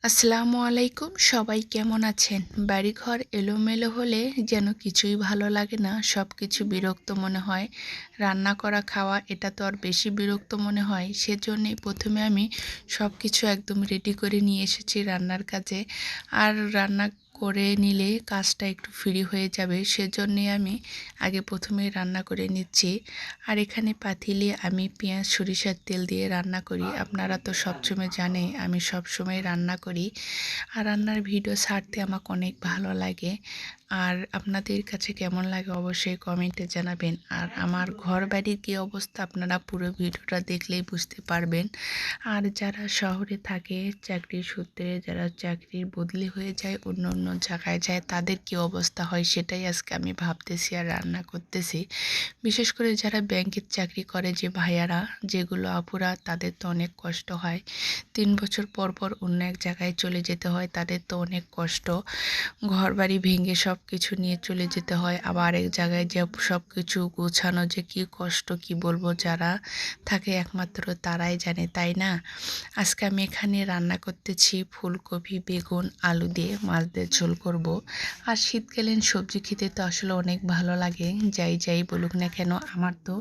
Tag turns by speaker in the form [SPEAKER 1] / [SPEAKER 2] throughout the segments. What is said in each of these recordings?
[SPEAKER 1] আসসালামু আলাইকুম, সবাই কেমন আছেন? বাড়িঘর এলোমেলো হলে যেন কিছুই ভালো লাগে না, সব কিছু বিরক্ত মনে হয়। রান্না করা খাওয়া এটা তো আর বেশি বিরক্ত মনে হয়। সেজন্যই প্রথমে আমি সব কিছু একদম রেডি করে নিয়ে এসেছি রান্নার কাজে। আর রান্না করে নিলে কাজটা একটু ফ্রি হয়ে যাবে, সেজন্যই আমি আগে প্রথমেই রান্না করে নিচ্ছি। আর এখানে পাতিলে আমি পেঁয়াজ সরিষার তেল দিয়ে রান্না করি। আপনারা তো সবসময় জানেন আমি সবসময় রান্না করি। আর রান্নার ভিডিও ছাড়তে আমাকে অনেক ভালো লাগে। আর আপনাদের কাছে কেমন লাগে অবশ্যই কমেন্টে জানাবেন। আর আমার ঘর বাড়ির কী অবস্থা আপনারা পুরো ভিডিওটা দেখলেই বুঝতে পারবেন। আর যারা শহরে থাকে চাকরির সূত্রে, যারা চাকরির বদলি হয়ে যায় অন্য অন্য জায়গায় যায়, তাদের কী অবস্থা হয় সেটাই আজকে আমি ভাবতেছি আর রান্না করতেছি। বিশেষ করে যারা ব্যাংকের চাকরি করে যে ভাইয়ারা, যেগুলো আপুরা, তাদের তো অনেক কষ্ট হয়। 3 বছর পর পর অন্য এক জায়গায় চলে যেতে হয়, তাদের তো অনেক কষ্ট। ঘরবাড়ি ভেঙে সব কিছু নিয়ে চলে যেতে হয়, আবার এক জায়গায় যে সব কিছু গোছানো যে কী কষ্ট কি বলবো, যারা থাকে একমাত্র তারাই জানে, তাই না? আজকে আমি এখানে রান্না করতেছি ফুলকপি, বেগুন, আলু দিয়ে মাছ দিয়ে ঝোল করব। আর শীতকালীন সবজি খেতে তো আসলে অনেক ভালো লাগে, যাই যাই বলুক না কেন, আমার তো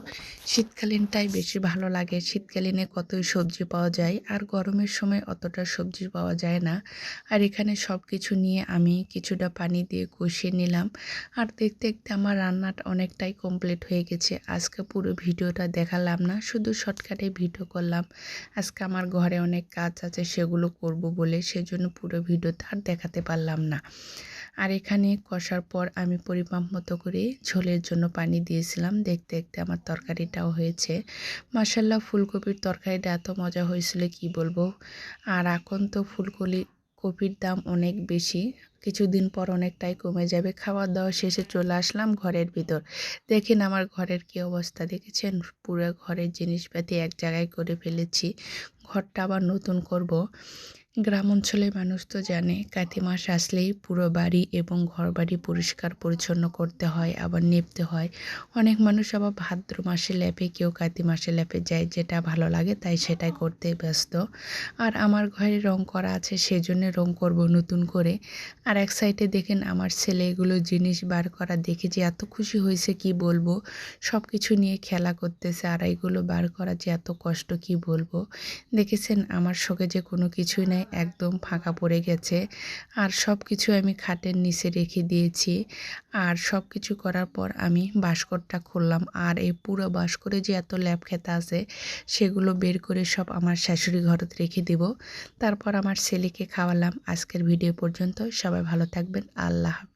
[SPEAKER 1] শীতকালীনটাই বেশি ভালো লাগে। শীতকালীনে কতই সবজি পাওয়া যায়, আর গরমের সময় অতটা সবজি পাওয়া যায় না। আর এখানে সব কিছু নিয়ে আমি কিছুটা পানি দিয়ে কষিয়ে নিলাম। আর দেখতে দেখতে আমার রান্নাটা অনেকটাই কমপ্লিট হয়ে গেছে। আজকে পুরো ভিডিওটা দেখালাম না, শুধু শর্টকাটে ভিডিও করলাম। আজকে আমার ঘরে অনেক কাজ আছে, সেগুলো করব বলে, সেজন্য পুরো ভিডিওটা আর দেখাতে পারলাম না। আর এখানে কষার পর আমি পরিমাপ মতো করে ঝোলের জন্য পানি দিয়েছিলাম। দেখতে দেখতে আমার তরকারিটাও হয়েছে। মাশাআল্লাহ, ফুলকপির তরকারিটা এত মজা হয়েছিল কি বলবো। আর এখন তো কপির দাম অনেক বেশি, কিছুদিন পর অনেকটাই কমে যাবে। খাওয়া দাওয়া শেষে চলে আসলাম ঘরের ভিতর। দেখেন আমার ঘরের কি অবস্থা, দেখেছেন? পুরো ঘরের জিনিসপাতি এক জায়গায় করে ফেলেছি। ঘরটা আবার নতুন করব। গ্রাম অঞ্চলের মানুষ তো জানে কাতি মাস আসলেই পুরো বাড়ি এবং ঘরবাড়ি পরিষ্কার পরিচ্ছন্ন করতে হয়, আবার নেপতে হয়। অনেক মানুষ আবার ভাদ্র মাসে লেপে, কেউ কাতি মাসে লেপে, যায় যেটা ভালো লাগে তাই সেটাই করতে ব্যস্ত। আর আমার ঘরে রং করা আছে, সেজন্য রং করব নতুন করে। আর এক সাইডে দেখেন আমার ছেলে এগুলো জিনিস বার করা দেখে যে এত খুশি হয়েছে কি বলবো। সব কিছু নিয়ে খেলা করতেছে, আর এইগুলো বার করা যে এত কষ্ট কি বলবো। দেখেছেন আমার শোকে যে কোনো কিছুই নাই, একদম ফাঁকা পড়ে গেছে। আর সব কিছু আমি খাটের নিচে রেখে দিয়েছি। আর সব কিছু করার পর আমি বাস্কটটা খুললাম। আর এই পুরো বাস্কটে যে এত ল্যাপ খেতা আছে, সেগুলো বের করে সব আমার শাশুড়ি ঘরত রেখে দেব। তারপর আমার ছেলেকে খাওয়ালাম। আজকের ভিডিও পর্যন্ত, সবাই ভালো থাকবেন। আল্লাহ হাফেজ।